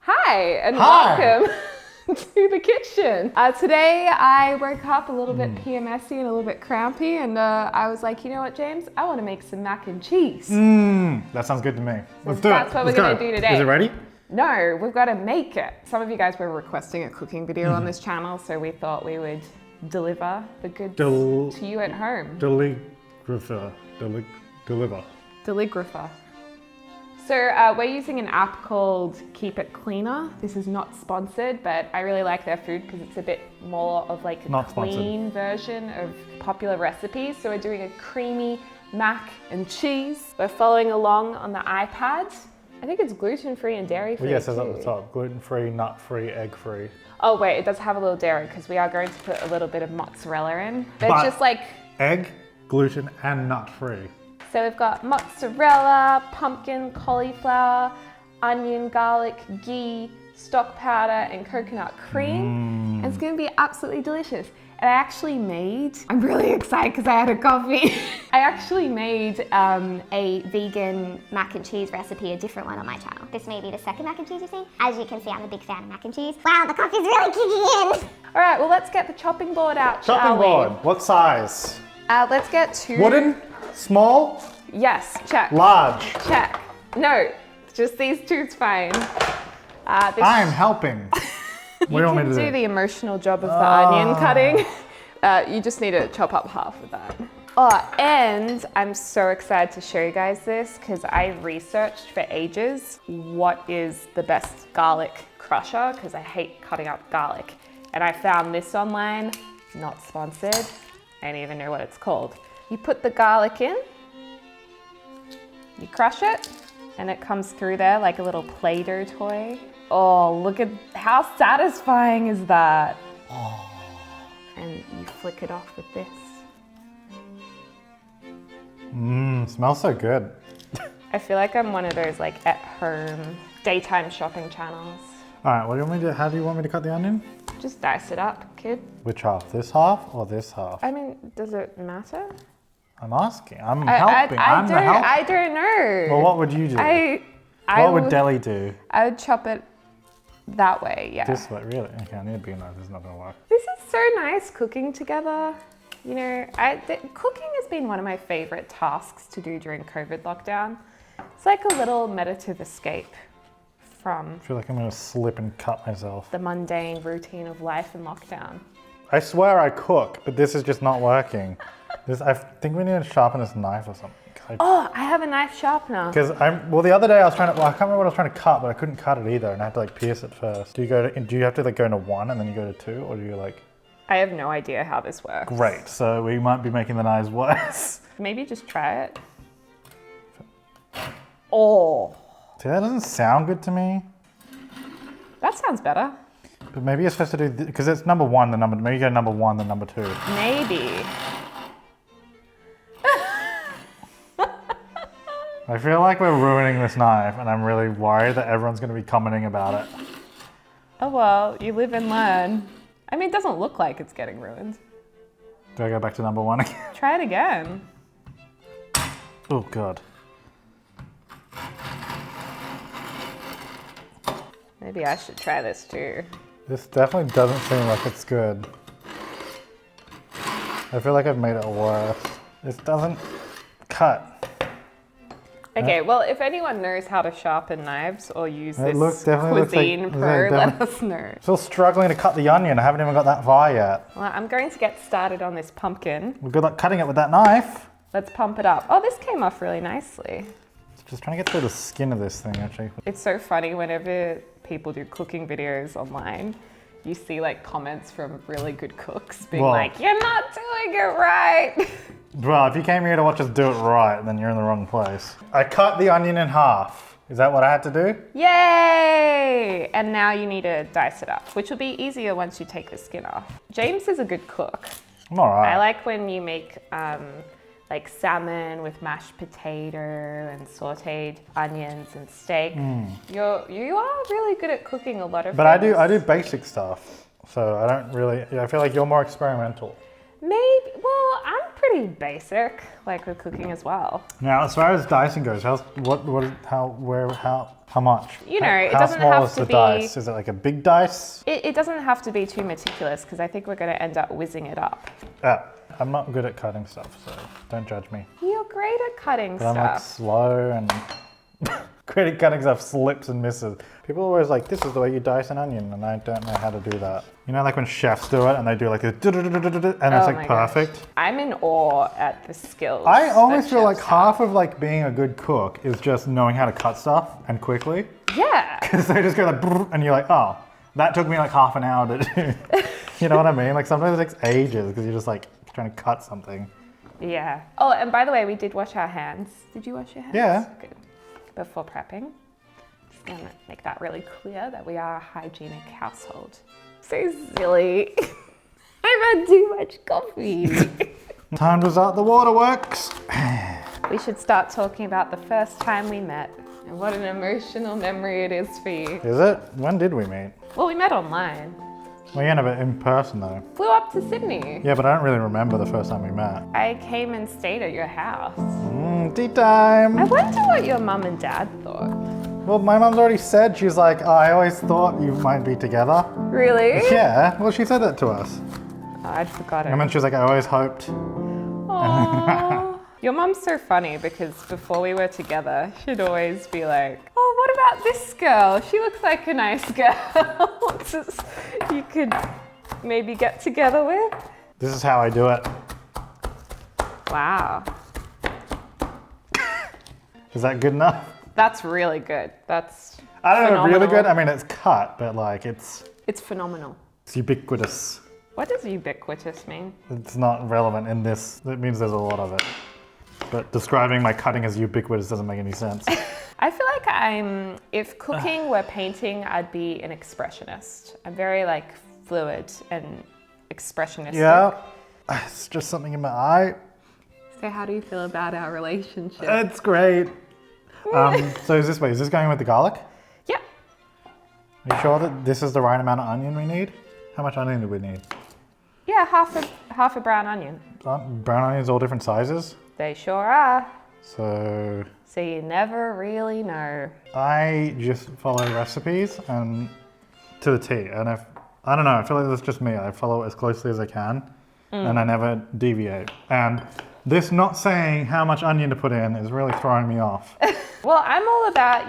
Hi, and welcome to the kitchen. Today I woke up a little bit PMSy and a little bit crampy, and I was like, you know what, James? I want to make some mac and cheese. That sounds good to me. Let's do it. That's what we're going to do today. Is it ready? No, we've got to make it. Some of you guys were requesting a cooking video on this channel, so we thought we would deliver the goods to you at home. Deligrapher. Deligrapher. So we're using an app called Keep It Cleaner. This is not sponsored, but I really like their food because it's a bit more of like a clean version of popular recipes. So we're doing a creamy mac and cheese. We're following along on the iPad. I think it's gluten-free and dairy-free. Well, yes, it's at the top. Gluten-free, nut-free, egg-free. Oh wait, it does have a little dairy because we are going to put a little bit of mozzarella in. But it's just like egg, gluten, and nut-free. So we've got mozzarella, pumpkin, cauliflower, onion, garlic, ghee, stock powder, and coconut cream. And it's gonna be absolutely delicious. And I'm really excited because I had a coffee. I actually made a vegan mac and cheese recipe, a different one on my channel. This may be the second mac and cheese you've seen. As you can see, I'm a big fan of mac and cheese. Wow, the coffee's really kicking in. All right, well, let's get the chopping board out, Chopping board, what size? Let's get two. Wooden? Small? Yes, check. Large? Check. No, just these two's fine. I'm helping. What do you want me to do? Do the emotional job of the onion cutting. You just need to chop up half of that. Oh, and I'm so excited to show you guys this because I researched for ages what is the best garlic crusher because I hate cutting up garlic. And I found this online, not sponsored. I don't even know what it's called. You put the garlic in, you crush it, and it comes through there like a little Play-Doh toy. Oh, look at how satisfying is that? Oh. And you flick it off with this. Smells so good. I feel like I'm one of those like at home daytime shopping channels. All right, what do you want me to, how do you want me to cut the onion? Just dice it up, kid. Which half? This half or this half? I mean, does it matter? I'm asking. I'm helping. I'm the help. I don't know. Well, what would you do? What would Deli do? I would chop it that way, yeah. This way, really? Okay, I need a big knife. This is not gonna work. This is so nice cooking together. You know, cooking has been one of my favorite tasks to do during COVID lockdown. It's like a little meditative escape from I feel like I'm gonna slip and cut myself. The mundane routine of life in lockdown. I swear I cook, but this is just not working. I think we need to sharpen this knife or something. I have a knife sharpener. Because well, the other day I was trying to, I can't remember what I was trying to cut, but I couldn't cut it either, and I had to like pierce it first. Do you have to like go into 1 and then you go to 2, or do you like? I have no idea how this works. Great, so we might be making the knives worse. Maybe just try it. Oh. See, that doesn't sound good to me. That sounds better. But maybe you're supposed to do, because it's number 1, maybe you go number 1, then number 2. Maybe. I feel like we're ruining this knife, and I'm really worried that everyone's going to be commenting about it. Oh well, you live and learn. I mean, it doesn't look like it's getting ruined. Do I go back to number 1 again? Try it again. Oh God. Maybe I should try this too. This definitely doesn't seem like it's good. I feel like I've made it worse. This doesn't cut. Okay, well, if anyone knows how to sharpen knives or use this Definitely cuisine pro, let us know. Still struggling to cut the onion. I haven't even got that far yet. Well, I'm going to get started on this pumpkin. Well, good luck cutting it with that knife. Let's pump it up. Oh, this came off really nicely. Just trying to get through the skin of this thing, actually. It's so funny whenever people do cooking videos online, you see like comments from really good cooks being like, you're not doing it right. Well, if you came here to watch us do it right, then you're in the wrong place. I cut the onion in half. Is that what I had to do? Yay! And now you need to dice it up, which will be easier once you take the skin off. James is a good cook. I'm all right. I like when you make like salmon with mashed potato and sauteed onions and steak. You are really good at cooking a lot of But things. I do basic stuff, so I don't really, I feel like you're more experimental. Maybe, well, I'm pretty pretty basic, like with cooking as well. Now, as far as dicing goes, how much? You know, it how doesn't small have is to the be- dice? Is it like a big dice? It doesn't have to be too meticulous because I think we're going to end up whizzing it up. I'm not good at cutting stuff, so don't judge me. You're great at cutting But I'm like stuff. slow and great at cutting stuff slips and misses. People are always like, this is the way you dice an onion, and I don't know how to do that. You know, like when chefs do it and they do like a and it's Oh like my gosh. perfect. I'm in awe at the skills. I always that feel like chefs half of like being a good cook is just knowing how to cut stuff and quickly. have. Yeah. Because they just go like, brrr, and you're like, oh, that took me like half an hour to do. You know what I mean? Like sometimes it takes ages because you're just like trying to cut something. Yeah. Oh, and by the way, we did wash our hands. Did you wash your hands? Yeah. Good. Before prepping. Just gonna make that really clear that we are a hygienic household. So silly. I've had too much coffee. Time to start the waterworks. We should start talking about the first time we met and what an emotional memory it is for you. Is it? When did we meet? Well, we met online. Well, yeah, no, but in person though. Flew up to Sydney. Yeah, but I don't really remember the first time we met. I came and stayed at your house. Tea time. I wonder what your mum and dad thought. Well, my mum's already said, she's like, oh, I always thought you might be together. Really? Yeah, well, she said that to us. Oh, I'd forgotten. And then she was like, I always hoped. Aww. Your mum's so funny because before we were together, she'd always be like, oh, what about this girl? She looks like a nice girl. You could maybe get together with. This is how I do it. Wow. Is that good enough? That's really good. That's I don't know, really phenomenal. good? I mean, it's cut, but like, it's phenomenal. ubiquitous. What does ubiquitous mean? It's not relevant in this. It means there's a lot of it. But describing my cutting as ubiquitous doesn't make any sense. I feel like if cooking were painting, I'd be an expressionist. I'm very like fluid and expressionistic. Yeah, it's just something in my eye. So how do you feel about our relationship? It's great. So is this going with the garlic? Yeah. Are you sure that this is the right amount of onion we need? How much onion do we need? Yeah, half a brown onion. Aren't brown onions all different sizes? They sure are. So So you never really know. I just follow recipes and to the T. And if I don't know, I feel like that's just me. I follow it as closely as I can, and I never deviate. And this not saying how much onion to put in is really throwing me off. Well, I'm all about,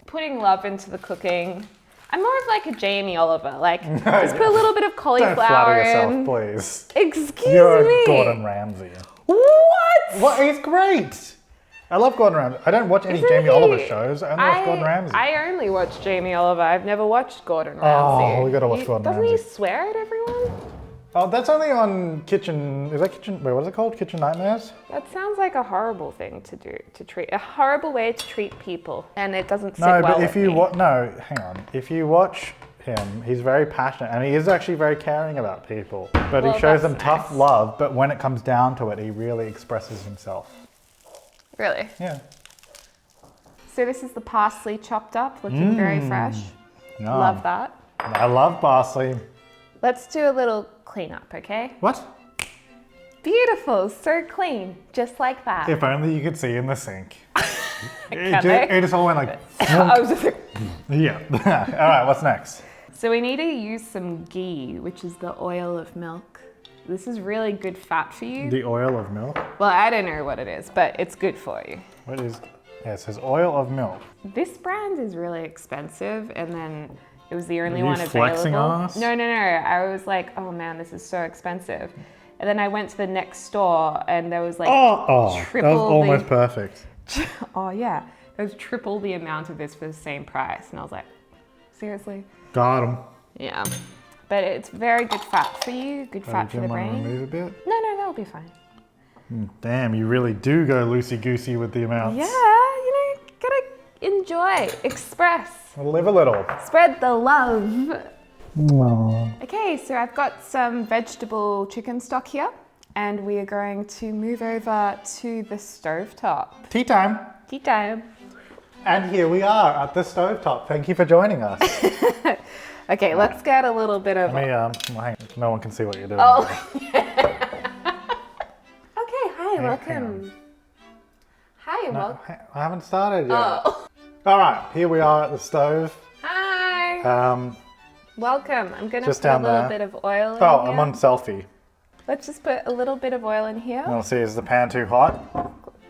putting love into the cooking. I'm more of like a Jamie Oliver. Like, just put a little bit of Don't cauliflower flatter yourself, in. please. Excuse You're me. Gordon Ramsay. What? What? He's great. I love Gordon Ramsay. I don't watch any Isn't Jamie he- Oliver shows. I only watch Gordon Ramsay. I only watch Jamie Oliver. I've never watched Gordon Ramsay. Oh, we gotta watch Gordon Doesn't Ramsay. he swear at everyone? Oh, that's only on Kitchen. Is that Kitchen? Wait, what is it called? Kitchen Nightmares? That sounds like a horrible thing to do, a horrible way to treat people. And it doesn't sit No, well but if with you me. no, hang on. If you watch him, he's very passionate and he is actually very caring about people. But Well, he shows that's them tough nice. love. But when it comes down to it, he really expresses himself. Really? Yeah. So this is the parsley chopped up, looking very fresh. Yum. Love that. I love parsley. Let's do a little cleanup, okay? What? Beautiful, so clean, just like that. If only you could see in the sink. Can they? It just all went like. I was just like, Yeah. All right. What's next? so we need to use some ghee, which is the oil of milk. This is really good fat for you. The oil of milk. Well, I don't know what it is, but it's good for you. What is? Yeah, it says oil of milk. This brand is really expensive, and then it was the only Are you one flexing available. on us? No. I was like, oh man, this is so expensive. And then I went to the next store, and there was like That was triple almost the. perfect. Oh yeah, there was triple the amount of this for the same price, and I was like, seriously? Got him. Yeah. But it's very good fat for you, good fat for the brain. Move a bit. No, that'll be fine. Damn, you really do go loosey-goosey with the amounts. Yeah, gotta enjoy, express, Live a little. spread the love. Aww. Okay, so I've got some vegetable chicken stock here, and we are going to move over to the stovetop. Tea time. Tea time. And here we are at the stovetop. Thank you for joining us. Okay, let's get a little bit of. Let me, well, hang on. No one can see what you're doing. Oh, Hang on. welcome. Hi, No, welcome. I haven't started yet. Oh. All right, here we are at the stove. Hi. Welcome. I'm gonna Just put a down little there. bit of oil in Oh, here. I'm on selfie. Let's just put a little bit of oil in here. We'll see, is the pan too hot?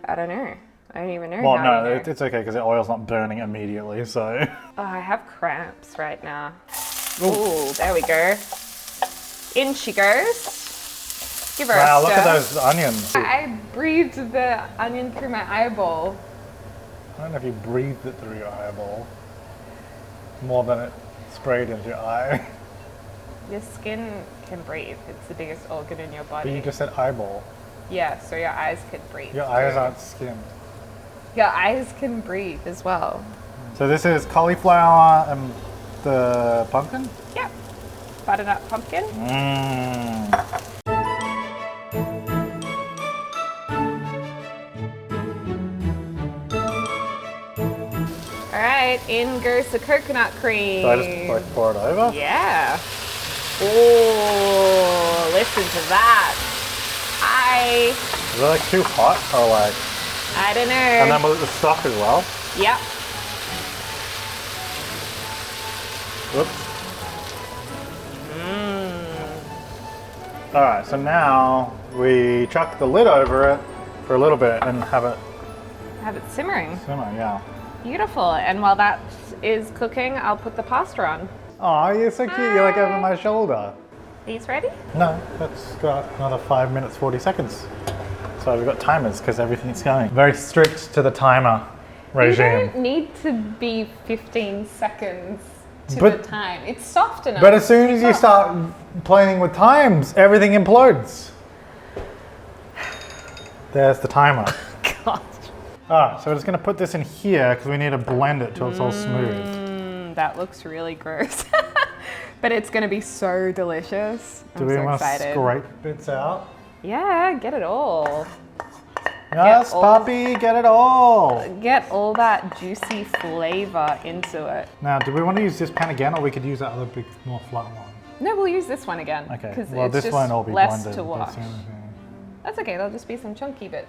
I don't know. I don't even know. Well, how no, you know. it's okay because the oil's not burning immediately, so. Oh, I have cramps right now. Ooh, there we go. In she goes. Give her Wow, a look stir. at those onions. I breathed the onion through my eyeball. I don't know if you breathed it through your eyeball more than it sprayed into your eye. Your skin can breathe. It's the biggest organ in your But body. you just said eyeball. Yeah, so your eyes can breathe. Your eyes too. aren't skin. Your eyes can breathe as well. So this is cauliflower and the pumpkin? Yep. Butternut pumpkin. Mmm. All right, in goes the coconut cream. So I just like pour it over? Yeah. Oh, listen to that. Is it like too hot or like? I don't know. And then with the stock as well? Yep. Whoops. Alright, so now we chuck the lid over it for a little bit and have it Have it simmering. simmer, yeah. Beautiful. And while that is cooking, I'll put the pasta on. Oh, you're so cute, you're like over my shoulder. These ready? No, that's got another 5 minutes, 40 seconds. So we've got timers because everything's going. Very strict to the timer You regime. don't need to be 15 seconds to But- the time. It's soft enough. But as soon as you start playing with times, everything implodes. There's the timer. God. Alright, so we're just going to put this in here because we need to blend it till it's all smooth. That looks really gross. But it's going to be so delicious. Do I'm we so want to excited. scrape bits out? Yeah, get it all. Yes, all- puppy, get it all. Get all that juicy flavor into it. Now, do we want to use this pan again or we could use that other big, more flat one? No, we'll use this one again. Okay, Because well it's this just won't all be less blended. to wash. That's the only thing. That's okay. There'll just be some chunky bits.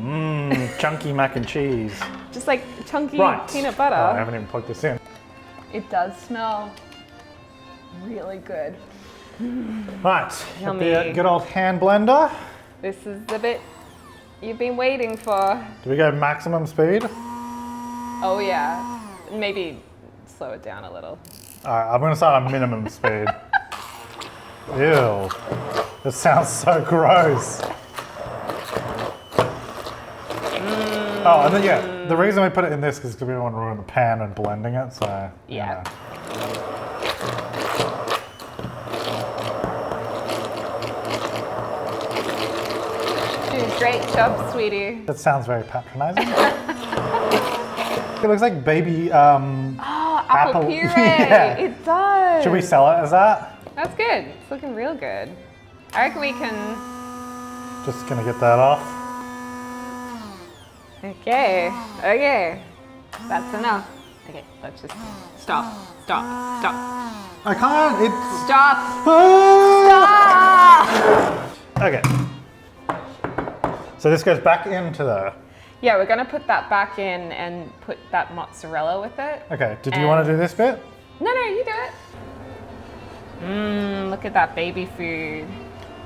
Mmm, chunky mac and cheese. Just like chunky Right. peanut butter. Oh, I haven't even plugged this in. It does smell really good. Right, get the Yummy. good old hand blender. This is the bit you've been waiting for. Do we go maximum speed? Oh yeah. Maybe slow it down a little. Alright, I'm gonna start on minimum speed. Ew. This sounds so gross. Oh, and then yeah, the reason we put it in this is because we don't want to ruin the pan and blending it, so. you Yeah. know. Dude, great job, sweetie. That sounds very patronizing. It looks like baby, Oh, apple puree. Yeah. It does. Should we sell it as that? That's good. It's looking real good. I reckon we can. Just gonna get that off. Okay. Okay. That's enough. Okay, let's just stop. Stop. Stop. I can't, it's... Stop. Ah! Stop. Okay. So this goes back into there. Yeah, we're gonna put that back in and put that mozzarella with it. Okay, did you want to do this bit? No, you do it. Mmm, look at that baby food.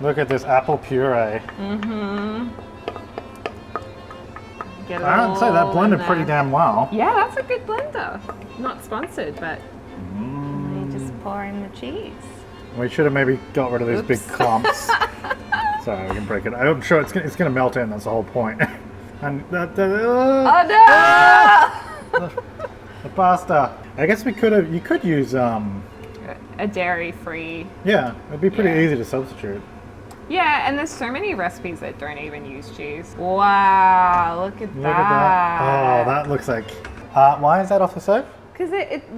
Look at this apple puree. Get it I'd say that all blended in pretty there. damn well. Yeah, that's a good blender. Not sponsored, but you just pour in the cheese. We should have maybe got rid of these big Oops. clumps. So we can break it. I'm sure it's gonna melt in, that's the whole point. And Oh no! the pasta. I guess you could use, A dairy-free. yeah, it'd be pretty Yeah. easy to substitute. Yeah, and there's so many recipes that don't even use cheese. Wow, look at Look at that. Oh, that looks like, why is that off the stove? Because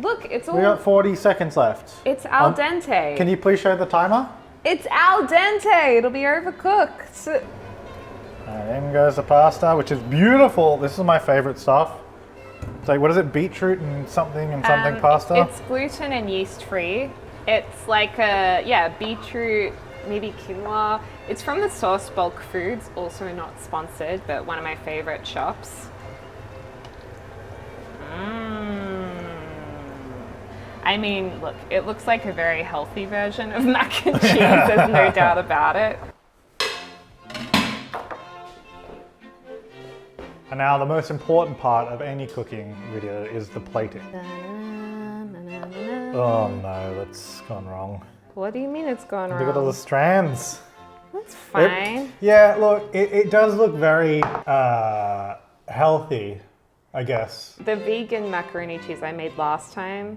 look, it's all. We got 40 seconds left. It's al dente. Can you please show the timer? It's al dente. It'll be overcooked. Alright, in goes the pasta, which is beautiful. This is my favorite stuff. It's like, what is it, beetroot and something pasta? It's gluten and yeast free. It's like beetroot, maybe quinoa. It's from the source Bulk Foods, also not sponsored, but one of my favorite shops. I mean, look, it looks like a very healthy version of mac and cheese, there's no doubt about it. And now the most important part of any cooking video is the plating. Oh no, that's gone wrong. What do you mean it's gone wrong? Look at all the strands. That's fine. Yeah, look, it does look very healthy, I guess. The vegan macaroni cheese I made last time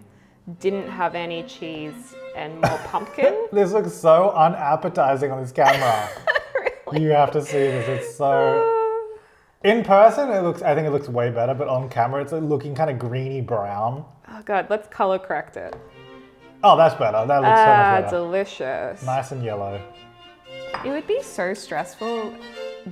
didn't have any cheese and more pumpkin. This looks so unappetizing on this camera. Really? You have to see this, it's so... In person, I think it looks way better, but on camera, it's looking kind of greeny brown. Oh God, let's color correct it. Oh, that's better. That looks so much better. Delicious. Nice and yellow. It would be so stressful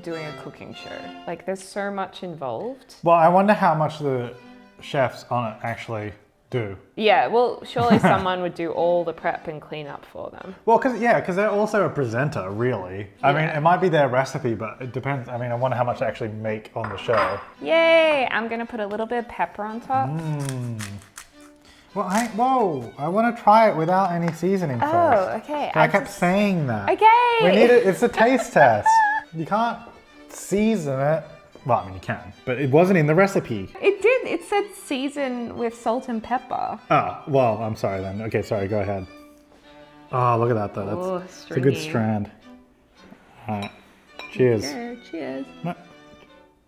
doing a cooking show. Like, there's so much involved. Well, I wonder how much the chefs on it actually do. Yeah, well, surely someone would do all the prep and clean up for them. Well, because they're also a presenter, really. I mean, it might be their recipe, but it depends. I mean, I wonder how much they actually make on the show. Yay! I'm gonna put a little bit of pepper on top. Well, I want to try it without any seasoning first. Oh, okay. I kept saying that. Okay. We need it. It's a taste test. You can't season it. Well, I mean, you can, but it wasn't in the recipe. It did. It said season with salt and pepper. Oh, well, I'm sorry then. Okay, sorry, go ahead. Oh, look at that though. That's a good strand. All right. Cheers. Yeah, cheers. No.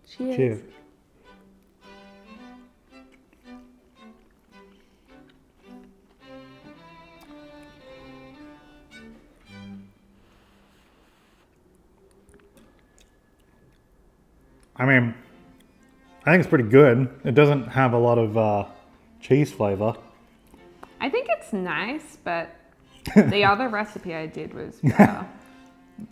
Cheers. Cheers. I mean, I think it's pretty good. It doesn't have a lot of cheese flavor. I think it's nice, but the other recipe I did was better.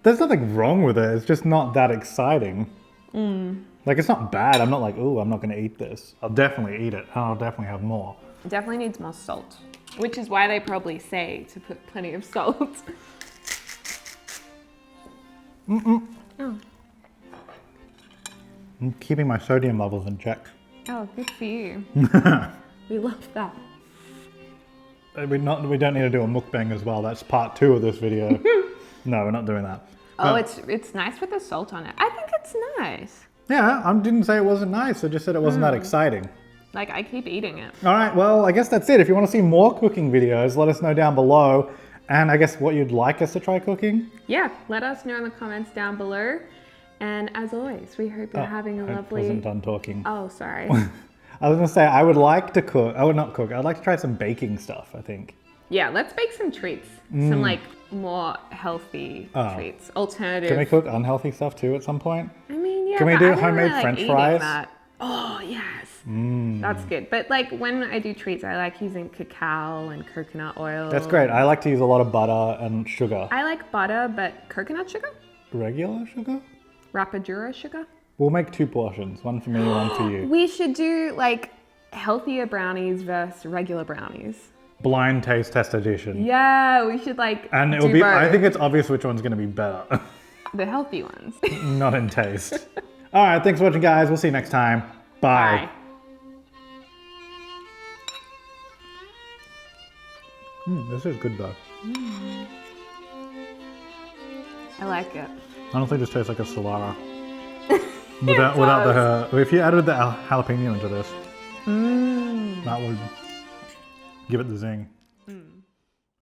There's nothing wrong with it. It's just not that exciting. Like, it's not bad. I'm not like, ooh, I'm not going to eat this. I'll definitely eat it. And I'll definitely have more. It definitely needs more salt, which is why they probably say to put plenty of salt. Oh. I'm keeping my sodium levels in check. Oh, good for you. We love that. We don't need to do a mukbang as well. That's part 2 of this video. No, we're not doing that. Oh, it's nice with the salt on it. I think it's nice. Yeah, I didn't say it wasn't nice. I just said it wasn't that exciting. Like, I keep eating it. All right, well, I guess that's it. If you want to see more cooking videos, let us know down below. And I guess what you'd like us to try cooking. Yeah, let us know in the comments down below. And as always, we hope you're having a lovely... I wasn't done talking. Oh, sorry. I was gonna say, I would like to cook. I would not cook. I'd like to try some baking stuff, I think. Yeah, let's bake some treats. Some like more healthy treats. Alternative. Can we cook unhealthy stuff too at some point? I mean, yeah. Can we but do I don't homemade really like French eating fries? that. Oh, yes. That's good. But like when I do treats, I like using cacao and coconut oil. That's great. I like to use a lot of butter and sugar. I like butter, but coconut sugar? Regular sugar? Rapadura sugar? We'll make 2 portions. One for me, one for you. We should do like healthier brownies versus regular brownies. Blind taste test edition. Yeah, we should like And it'll do be, both. I think it's obvious which one's gonna be better. The healthy ones. Not in taste. All right, thanks for watching, guys. We'll see you next time. Bye. This is good though. I like it. Honestly, just tastes like a Solara. without if you added the jalapeno into this, that would give it the zing.